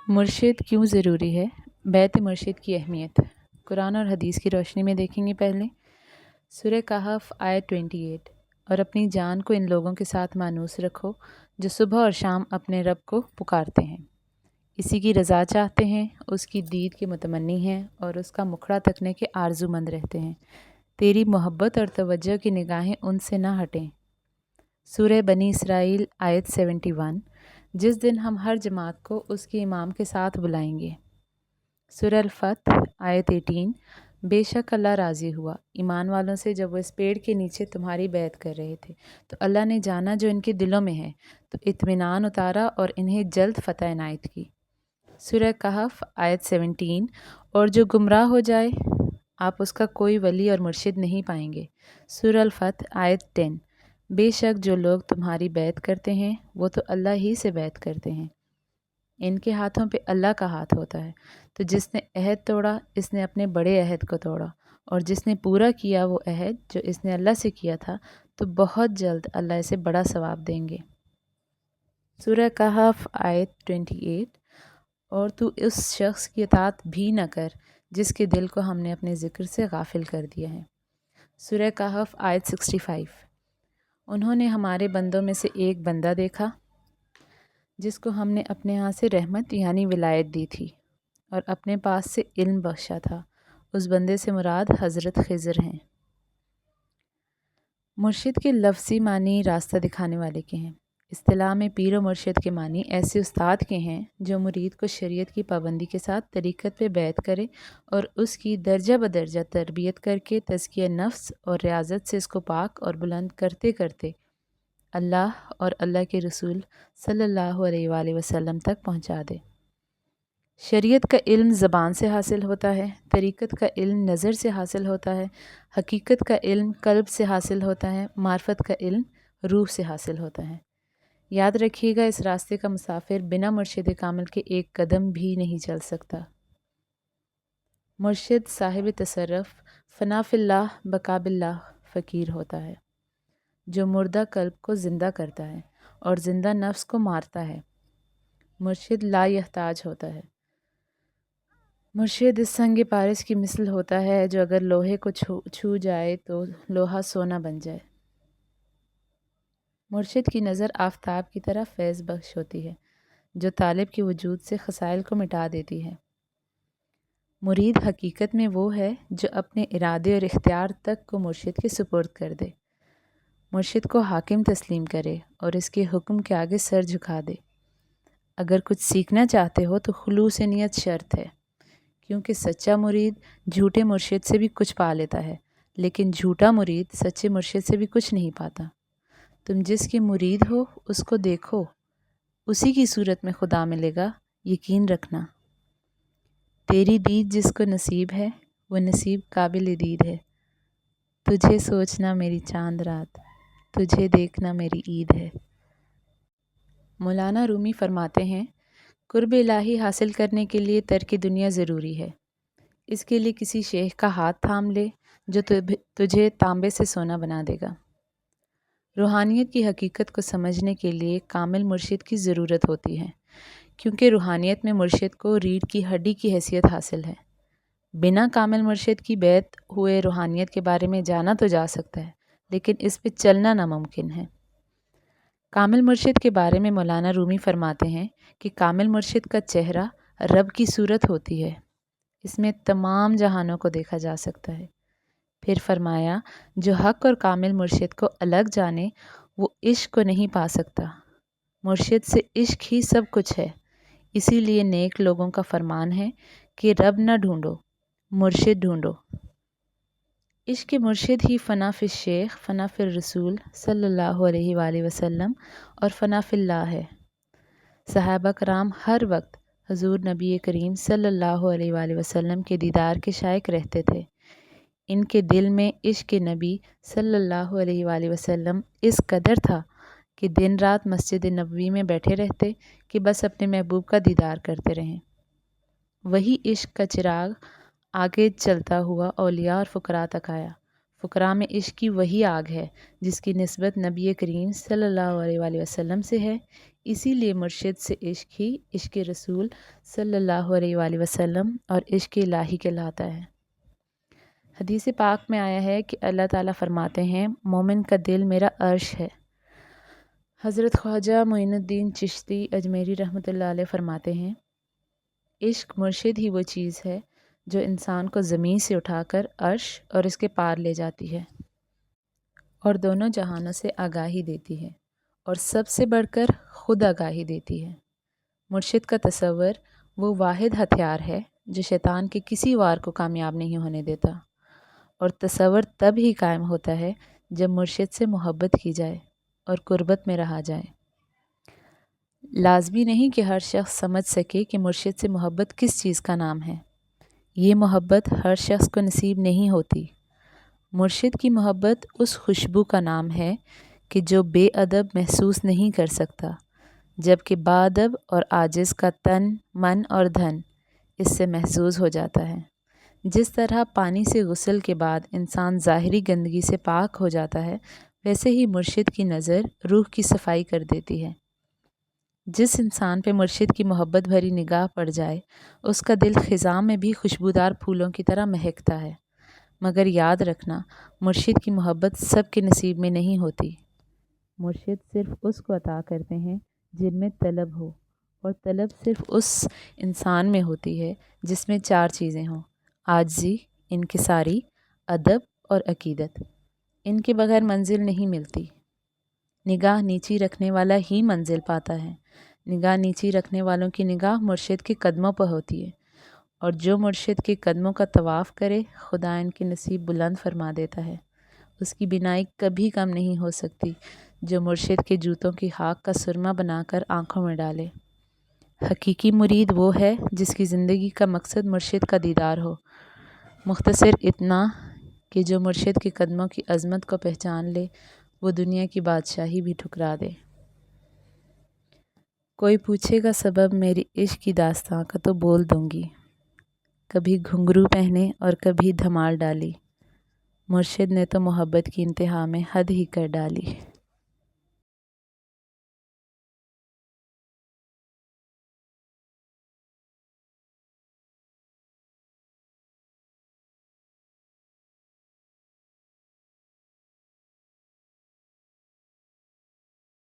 مرشد کیوں ضروری ہے؟ بیعت مرشد کی اہمیت قرآن اور حدیث کی روشنی میں دیکھیں گے۔ پہلے سورہ کہف آیت 28، اور اپنی جان کو ان لوگوں کے ساتھ مانوس رکھو جو صبح اور شام اپنے رب کو پکارتے ہیں، اسی کی رضا چاہتے ہیں، اس کی دید کے متمنی ہیں اور اس کا مکھڑا تکنے کے آرزو مند رہتے ہیں۔ تیری محبت اور توجہ کی نگاہیں ان سے نہ ہٹیں۔ سورہ بنی اسرائیل آیت 71، جس دن ہم ہر جماعت کو اس کے امام کے ساتھ بلائیں گے۔ سورہ الفتح آیت 18، بے شک اللہ راضی ہوا ایمان والوں سے جب وہ اس پیڑ کے نیچے تمہاری بیعت کر رہے تھے، تو اللہ نے جانا جو ان کے دلوں میں ہے، تو اطمینان اتارا اور انہیں جلد فتح عنایت کی۔ سورہ کہف آیت 17، اور جو گمراہ ہو جائے آپ اس کا کوئی ولی اور مرشد نہیں پائیں گے۔ سورہ الفتح آیت 10، بے شک جو لوگ تمہاری بیعت کرتے ہیں وہ تو اللہ ہی سے بیعت کرتے ہیں، ان کے ہاتھوں پہ اللہ کا ہاتھ ہوتا ہے، تو جس نے عہد توڑا اس نے اپنے بڑے عہد کو توڑا، اور جس نے پورا کیا وہ عہد جو اس نے اللہ سے کیا تھا تو بہت جلد اللہ اسے بڑا ثواب دیں گے۔ سورہ کہف آیت 28، اور تو اس شخص کی اطاعت بھی نہ کر جس کے دل کو ہم نے اپنے ذکر سے غافل کر دیا ہے۔ سورہ کہف آیت 65، انہوں نے ہمارے بندوں میں سے ایک بندہ دیکھا جس کو ہم نے اپنے ہاں سے رحمت یعنی ولایت دی تھی اور اپنے پاس سے علم بخشا تھا۔ اس بندے سے مراد حضرت خضر ہیں۔ مرشد کے لفظی معنی راستہ دکھانے والے کے ہیں۔ اصطلاح میں پیر و مرشد کے معنی ایسے استاد کے ہیں جو مرید کو شریعت کی پابندی کے ساتھ طریقت پہ بیعت کرے اور اس کی درجہ بدرجہ تربیت کر کے تزکیہ نفس اور ریاضت سے اس کو پاک اور بلند کرتے کرتے اللہ اور اللہ کے رسول صلی اللہ علیہ وآلہ وسلم تک پہنچا دے۔ شریعت کا علم زبان سے حاصل ہوتا ہے، طریقت کا علم نظر سے حاصل ہوتا ہے، حقیقت کا علم قلب سے حاصل ہوتا ہے، معرفت کا علم روح سے حاصل ہوتا ہے۔ یاد رکھیے گا، اس راستے کا مسافر بنا مرشد کامل کے ایک قدم بھی نہیں چل سکتا۔ مرشد صاحب تصرف فنا فی اللہ بقا باللہ فقیر ہوتا ہے، جو مردہ قلب کو زندہ کرتا ہے اور زندہ نفس کو مارتا ہے۔ مرشد لا یحتاج ہوتا ہے۔ مرشد اس سنگ پارس کی مثل ہوتا ہے جو اگر لوہے کو چھو جائے تو لوہا سونا بن جائے۔ مرشد کی نظر آفتاب کی طرح فیض بخش ہوتی ہے جو طالب کے وجود سے خسائل کو مٹا دیتی ہے۔ مرید حقیقت میں وہ ہے جو اپنے ارادے اور اختیار تک کو مرشد کے سپرد کر دے، مرشد کو حاکم تسلیم کرے اور اس کے حکم کے آگے سر جھکا دے۔ اگر کچھ سیکھنا چاہتے ہو تو خلوص نیت شرط ہے، کیونکہ سچا مرید جھوٹے مرشد سے بھی کچھ پا لیتا ہے، لیکن جھوٹا مرید سچے مرشد سے بھی کچھ نہیں پاتا۔ تم جس کے مرید ہو اس کو دیکھو، اسی کی صورت میں خدا ملے گا، یقین رکھنا۔ تیری دید جس کو نصیب ہے وہ نصیب قابل دید ہے، تجھے سوچنا میری چاند رات، تجھے دیکھنا میری عید ہے۔ مولانا رومی فرماتے ہیں، قرب الہی حاصل کرنے کے لیے ترک دنیا ضروری ہے۔ اس کے لیے کسی شیخ کا ہاتھ تھام لے جو تجھے تانبے سے سونا بنا دے گا۔ روحانیت کی حقیقت کو سمجھنے کے لیے کامل مرشد کی ضرورت ہوتی ہے، کیونکہ روحانیت میں مرشد کو ریڑھ کی ہڈی کی حیثیت حاصل ہے۔ بنا کامل مرشد کی بیعت ہوئے روحانیت کے بارے میں جانا تو جا سکتا ہے، لیکن اس پہ چلنا ناممکن ہے۔ کامل مرشد کے بارے میں مولانا رومی فرماتے ہیں کہ کامل مرشد کا چہرہ رب کی صورت ہوتی ہے، اس میں تمام جہانوں کو دیکھا جا سکتا ہے۔ پھر فرمایا، جو حق اور کامل مرشد کو الگ جانے وہ عشق کو نہیں پا سکتا۔ مرشد سے عشق ہی سب کچھ ہے، اسی لیے نیک لوگوں کا فرمان ہے کہ رب نہ ڈھونڈو، مرشد ڈھونڈو۔ عشق مرشد ہی فنا فی الشیخ، فنا فی الرسول صلی اللہ علیہ وآلہ وسلم اور فنا فی اللہ ہے۔ صحابہ کرام ہر وقت حضور نبی کریم صلی اللہ علیہ وآلہ وسلم کے دیدار کے شائق رہتے تھے۔ ان کے دل میں عشق نبی صلی اللہ علیہ وآلہ وسلم اس قدر تھا کہ دن رات مسجد نبوی میں بیٹھے رہتے کہ بس اپنے محبوب کا دیدار کرتے رہیں۔ وہی عشق کا چراغ آگے چلتا ہوا اولیاء اور فقراء تک آیا۔ فقراء میں عشق کی وہی آگ ہے جس کی نسبت نبی کریم صلی اللہ علیہ وآلہ وسلم سے ہے، اسی لیے مرشد سے عشق ہی عشق رسول صلی اللہ علیہ وآلہ وسلم اور عشق الہی کہلاتا ہے۔ حدیث پاک میں آیا ہے کہ اللہ تعالیٰ فرماتے ہیں، مومن کا دل میرا عرش ہے۔ حضرت خواجہ معین الدین چشتی اجمیری رحمۃ اللہ علیہ فرماتے ہیں، عشق مرشد ہی وہ چیز ہے جو انسان کو زمین سے اٹھا کر عرش اور اس کے پار لے جاتی ہے اور دونوں جہانوں سے آگاہی دیتی ہے اور سب سے بڑھ کر خود آگاہی دیتی ہے۔ مرشد کا تصور وہ واحد ہتھیار ہے جو شیطان کے کسی وار کو کامیاب نہیں ہونے دیتا، اور تصور تب ہی قائم ہوتا ہے جب مرشد سے محبت کی جائے اور قربت میں رہا جائے۔ لازمی نہیں کہ ہر شخص سمجھ سکے کہ مرشد سے محبت کس چیز کا نام ہے۔ یہ محبت ہر شخص کو نصیب نہیں ہوتی۔ مرشد کی محبت اس خوشبو کا نام ہے کہ جو بے ادب محسوس نہیں کر سکتا، جبکہ باادب اور عاجز کا تن، من اور دھن اس سے محظوظ ہو جاتا ہے۔ جس طرح پانی سے غسل کے بعد انسان ظاہری گندگی سے پاک ہو جاتا ہے، ویسے ہی مرشد کی نظر روح کی صفائی کر دیتی ہے۔ جس انسان پہ مرشد کی محبت بھری نگاہ پڑ جائے، اس کا دل خزاں میں بھی خوشبودار پھولوں کی طرح مہکتا ہے۔ مگر یاد رکھنا، مرشد کی محبت سب کے نصیب میں نہیں ہوتی۔ مرشد صرف اس کو عطا کرتے ہیں جن میں طلب ہو، اور طلب صرف اس انسان میں ہوتی ہے جس میں 4 چیزیں ہوں: عاجزی، انکساری، ادب اور عقیدت۔ ان کے بغیر منزل نہیں ملتی۔ نگاہ نیچی رکھنے والا ہی منزل پاتا ہے۔ نگاہ نیچی رکھنے والوں کی نگاہ مرشد کے قدموں پر ہوتی ہے، اور جو مرشد کے قدموں کا طواف کرے، خدا ان کے نصیب بلند فرما دیتا ہے۔ اس کی بینائی کبھی کم نہیں ہو سکتی جو مرشد کے جوتوں کی خاک کا سرما بنا کر آنکھوں میں ڈالے۔ حقیقی مرید وہ ہے جس کی زندگی کا مقصد مرشد کا دیدار ہو۔ مختصر اتنا کہ جو مرشد کے قدموں کی عظمت کو پہچان لے، وہ دنیا کی بادشاہی بھی ٹھکرا دے۔ کوئی پوچھے گا سبب میری عشق کی داستاں کا تو بول دوں گی، کبھی گھنگرو پہنے اور کبھی دھمال ڈالی، مرشد نے تو محبت کی انتہا میں حد ہی کر ڈالی۔